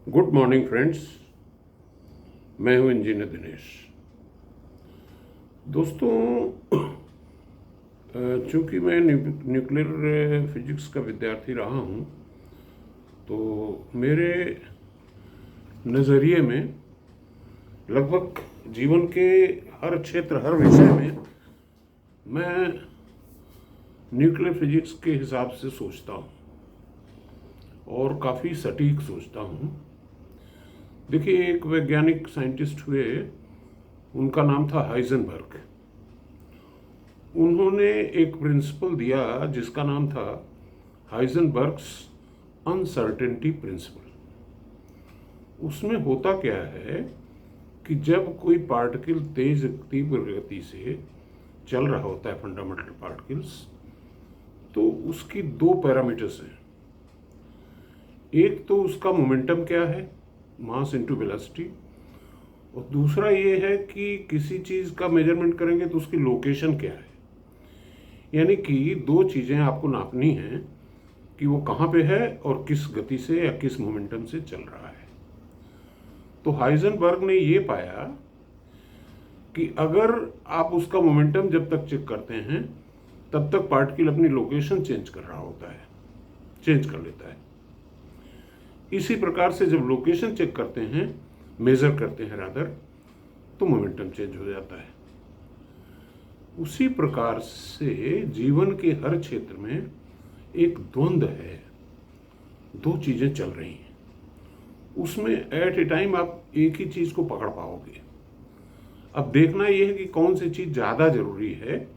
Good morning friends. मैं हूं engineer Dinesh. दोस्तों, चूंकि मैं न्यूक्लियर फिजिक्स का विद्यार्थी रहा हूं, तो मेरे नज़रिए में लगभग जीवन के हर क्षेत्र, हर विषय में मैं न्यूक्लियर फिजिक्स के हिसाब से सोचता हूं और काफ़ी सटीक सोचता हूं। देखिए, एक वैज्ञानिक साइंटिस्ट हुए, उनका नाम था हाइजेनबर्ग। उन्होंने एक प्रिंसिपल दिया जिसका नाम था हाइजेनबर्ग्स अनसर्टेनिटी प्रिंसिपल। उसमें होता क्या है कि जब कोई पार्टिकल तेज तीव्र गति से चल रहा होता है, फंडामेंटल पार्टिकल्स, तो उसकी दो पैरामीटर्स हैं। एक तो उसका मोमेंटम क्या है, मास इनटू वेलोसिटी, और दूसरा ये है कि किसी चीज़ का मेजरमेंट करेंगे तो उसकी लोकेशन क्या है। यानी कि दो चीज़ें आपको नापनी हैं कि वो कहाँ पे है और किस गति से या किस मोमेंटम से चल रहा है। तो हाइजेनबर्ग ने ये पाया कि अगर आप उसका मोमेंटम जब तक चेक करते हैं तब तक पार्टिकल अपनी लोकेशन चेंज कर रहा होता है, चेंज कर लेता है। इसी प्रकार से जब लोकेशन चेक करते हैं, मेजर करते हैं रादर, तो मोमेंटम चेंज हो जाता है। उसी प्रकार से जीवन के हर क्षेत्र में एक द्वंद्व है, दो चीजें चल रही हैं। उसमें एट ए टाइम आप एक ही चीज को पकड़ पाओगे। अब देखना यह है कि कौन सी चीज ज्यादा जरूरी है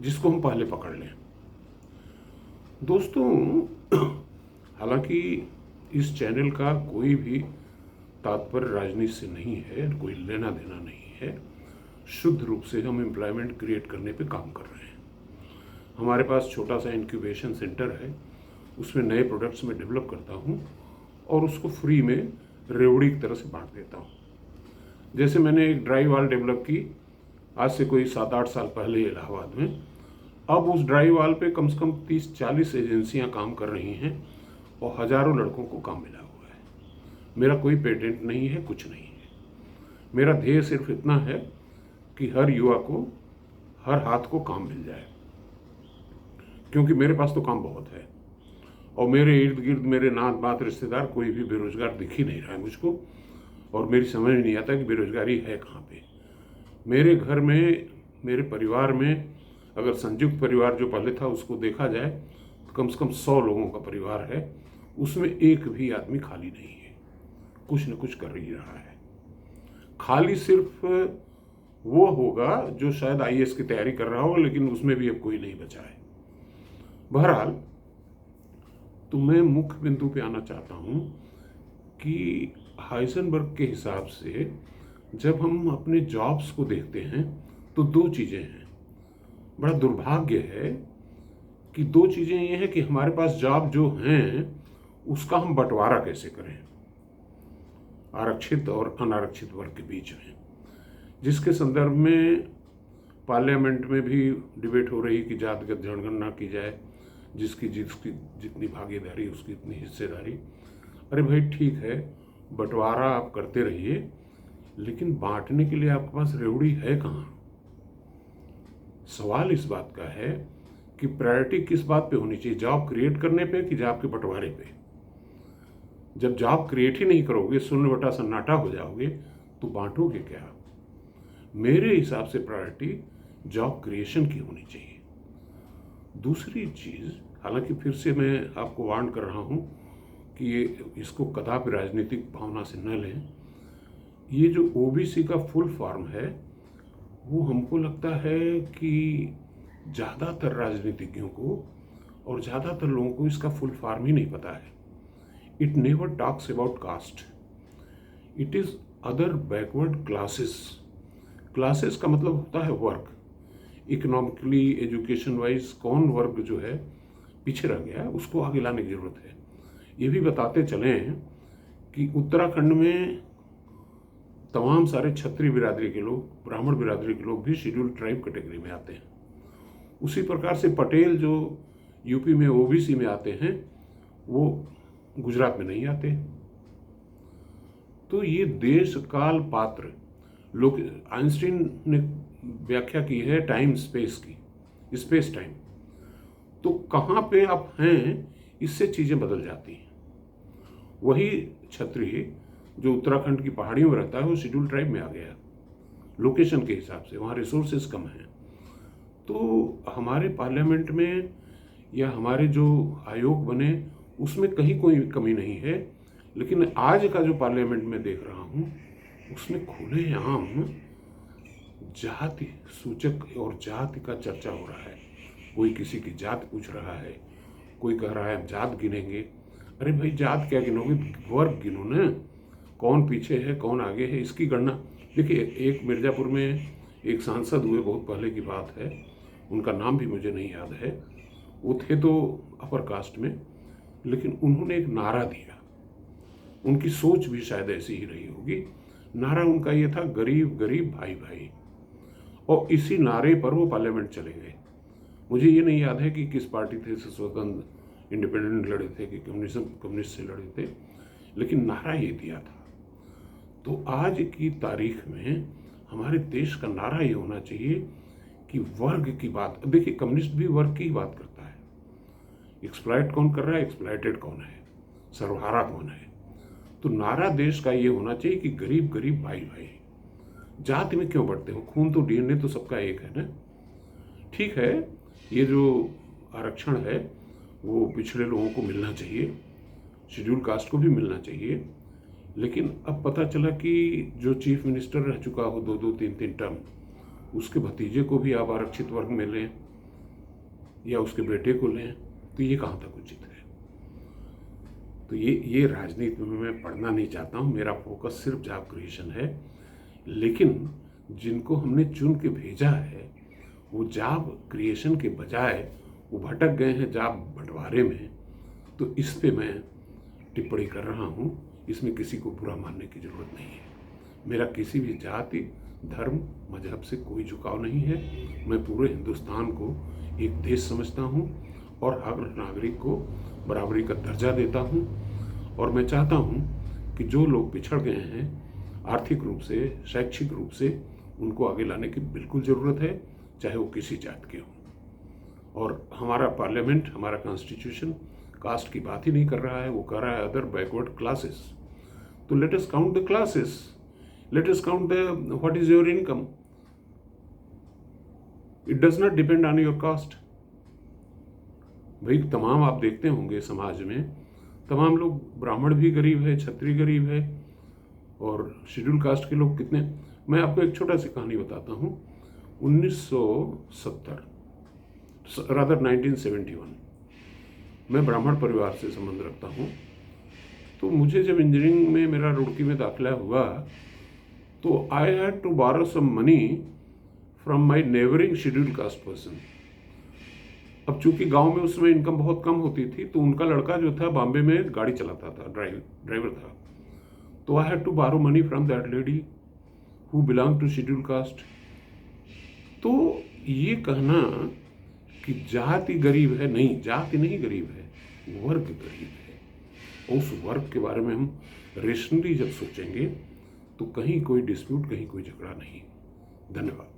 जिसको हम पहले पकड़ लें। दोस्तों, हालांकि इस चैनल का कोई भी तात्पर्य राजनीति से नहीं है, कोई लेना देना नहीं है। शुद्ध रूप से हम एम्प्लॉयमेंट क्रिएट करने पे काम कर रहे हैं। हमारे पास छोटा सा इंक्यूबेशन सेंटर है, उसमें नए प्रोडक्ट्स में डेवलप करता हूँ और उसको फ्री में रेवड़ी की तरह से बांट देता हूँ। जैसे मैंने एक ड्राई वाल डेवलप की आज से कोई 7-8 साल पहले इलाहाबाद में। अब उस ड्राई वाल पे कम से कम 30-40 एजेंसियां काम कर रही हैं और हजारों लड़कों को काम मिला हुआ है। मेरा कोई पेटेंट नहीं है, कुछ नहीं है। मेरा ध्येय सिर्फ इतना है कि हर युवा को, हर हाथ को काम मिल जाए, क्योंकि मेरे पास तो काम बहुत है और मेरे इर्द गिर्द मेरे नात बात रिश्तेदार कोई भी बेरोजगार दिख ही नहीं रहा है मुझको, और मेरी समझ नहीं आता कि बेरोजगारी है कहाँ पे। मेरे घर में, मेरे परिवार में, अगर संयुक्त परिवार जो पहले था उसको देखा जाए तो कम से कम 100 लोगों का परिवार है, उसमें एक भी आदमी खाली नहीं है, कुछ न कुछ कर ही रहा है। खाली सिर्फ वो होगा जो शायद आईएएस की तैयारी कर रहा होगा, लेकिन उसमें भी अब कोई नहीं बचा है। बहरहाल, तो मैं मुख्य बिंदु पे आना चाहता हूं कि हाइजेनबर्ग के हिसाब से जब हम अपने जॉब्स को देखते हैं तो दो चीज़ें हैं। बड़ा दुर्भाग्य है कि दो चीज़ें ये हैं कि हमारे पास जॉब जो हैं उसका हम बंटवारा कैसे करें आरक्षित और अनारक्षित वर्ग के बीच में, जिसके संदर्भ में पार्लियामेंट में भी डिबेट हो रही कि जातिगत जनगणना की जाए, जिसकी जितनी भागीदारी उसकी इतनी हिस्सेदारी। अरे भाई, ठीक है, बंटवारा आप करते रहिए, लेकिन बांटने के लिए आपके पास रेवड़ी है कहाँ। सवाल इस बात का है कि प्रायोरिटी किस बात पे होनी चाहिए, जॉब क्रिएट करने पे कि जॉब के बंटवारे पे। जब जॉब क्रिएट ही नहीं करोगे, शून्य बटा सन्नाटा हो जाओगे, तो बांटोगे क्या। मेरे हिसाब से प्रायोरिटी जॉब क्रिएशन की होनी चाहिए। दूसरी चीज़, हालांकि फिर से मैं आपको वार्न कर रहा हूं कि ये इसको कदापि राजनीतिक भावना से न लें। ये जो ओबीसी का फुल फॉर्म है, वो हमको लगता है कि ज़्यादातर राजनीतिज्ञों को और ज़्यादातर लोगों को इसका फुल फॉर्म ही नहीं पता है। It never talks about cast, it is other backward classes. Classes का मतलब होता है वर्ग। इकोनॉमिकली, एजुकेशन वाइज कौन वर्ग जो है पीछे रह गया है, उसको आगे लाने की जरूरत है। ये भी बताते चलें कि उत्तराखंड में तमाम सारे क्षत्रिय बिरादरी के लोग, ब्राह्मण बिरादरी के लोग भी शेड्यूल ट्राइब कैटेगरी में आते हैं। उसी प्रकार से पटेल जो यूपी में ओबीसी में आते हैं, वो गुजरात में नहीं आते। तो ये देश काल पात्र लोग, आइंस्टीन ने व्याख्या की है टाइम स्पेस की, स्पेस टाइम, तो कहाँ पे आप हैं इससे चीज़ें बदल जाती हैं। वही क्षत्रिय जो उत्तराखंड की पहाड़ियों में रहता है वो शेड्यूल ट्राइब में आ गया लोकेशन के हिसाब से, वहाँ रिसोर्सेज कम हैं। तो हमारे पार्लियामेंट में या हमारे जो आयोग बने उसमें कहीं कोई कमी नहीं है, लेकिन आज का जो पार्लियामेंट में देख रहा हूँ उसमें खुलेआम जाति सूचक और जाति का चर्चा हो रहा है। कोई किसी की जात पूछ रहा है, कोई कह रहा है जात गिनेंगे। अरे भाई जात क्या गिनोगे, वर्ग गिनो ना, कौन पीछे है कौन आगे है इसकी गणना। देखिए एक मिर्ज़ापुर में एक सांसद हुए, बहुत पहले की बात है, उनका नाम भी मुझे नहीं याद है, वो थे तो अपर कास्ट में, लेकिन उन्होंने एक नारा दिया, उनकी सोच भी शायद ऐसी ही रही होगी। नारा उनका ये था, गरीब गरीब भाई भाई, और इसी नारे पर वो पार्लियामेंट चले गए। मुझे ये नहीं याद है कि किस पार्टी थे, स्वतंत्र इंडिपेंडेंट लड़े थे कि कम्युनिस्ट से लड़े थे, लेकिन नारा ये दिया था। तो आज की तारीख में हमारे देश का नारा ये होना चाहिए कि वर्ग की बात, देखिए कम्युनिस्ट भी वर्ग की बात करता है। एक्सप्लॉइट कौन कर रहा है, एक्सप्लॉइटेड कौन है, सर्वहारा कौन है। तो नारा देश का ये होना चाहिए कि गरीब गरीब भाई भाई। जाति में क्यों बढ़ते हो, खून तो डीएनए तो सबका एक है ना। ठीक है, ये जो आरक्षण है वो पिछड़े लोगों को मिलना चाहिए, शेड्यूल कास्ट को भी मिलना चाहिए, लेकिन अब पता चला कि जो चीफ मिनिस्टर रह चुका हो 2-2, 3-3 टर्म, उसके भतीजे को भी आप आरक्षित वर्ग में लें या उसके बेटे को लें, तो ये कहाँ तक उचित है। तो ये राजनीति में मैं पढ़ना नहीं चाहता हूँ, मेरा फोकस सिर्फ जॉब क्रिएशन है। लेकिन जिनको हमने चुन के भेजा है वो जॉब क्रिएशन के बजाय वो भटक गए हैं जॉब बंटवारे में, तो इस पे मैं टिप्पणी कर रहा हूँ। इसमें किसी को बुरा मानने की ज़रूरत नहीं है। मेरा किसी भी जाति, धर्म, मजहब से कोई झुकाव नहीं है। मैं पूरे हिंदुस्तान को एक देश समझता हूँ और हर नागरिक को बराबरी का दर्जा देता हूँ, और मैं चाहता हूँ कि जो लोग पिछड़ गए हैं आर्थिक रूप से, शैक्षिक रूप से, उनको आगे लाने की बिल्कुल ज़रूरत है, चाहे वो किसी जात के हों। और हमारा पार्लियामेंट, हमारा कॉन्स्टिट्यूशन कास्ट की बात ही नहीं कर रहा है, वो कर रहा है अदर बैकवर्ड क्लासेस। तो let us count the classes, let us count the what is your income. It does not depend on your cast. भाई तमाम आप देखते होंगे समाज में तमाम लोग, ब्राह्मण भी गरीब है, क्षत्रिय गरीब है, और शेड्यूल कास्ट के लोग कितने। मैं आपको एक छोटा सी कहानी बताता हूँ। 1971 मैं ब्राह्मण परिवार से संबंध रखता हूँ। तो मुझे जब इंजीनियरिंग में मेरा रुड़की में दाखिला हुआ तो I had to borrow some money from my neighbouring schedule caste person. अब चूंकि गांव में उस समय इनकम बहुत कम होती थी, तो उनका लड़का जो था बॉम्बे में गाड़ी चलाता था, ड्राइवर था। तो I had to borrow money from that lady who belong to schedule caste. तो ये कहना कि जाति गरीब है, नहीं, जाति नहीं गरीब है, वर्ग गरीब है। उस वर्ग के बारे में हम रेशनली जब सोचेंगे तो कहीं कोई डिस्प्यूट, कहीं कोई झगड़ा नहीं। धन्यवाद।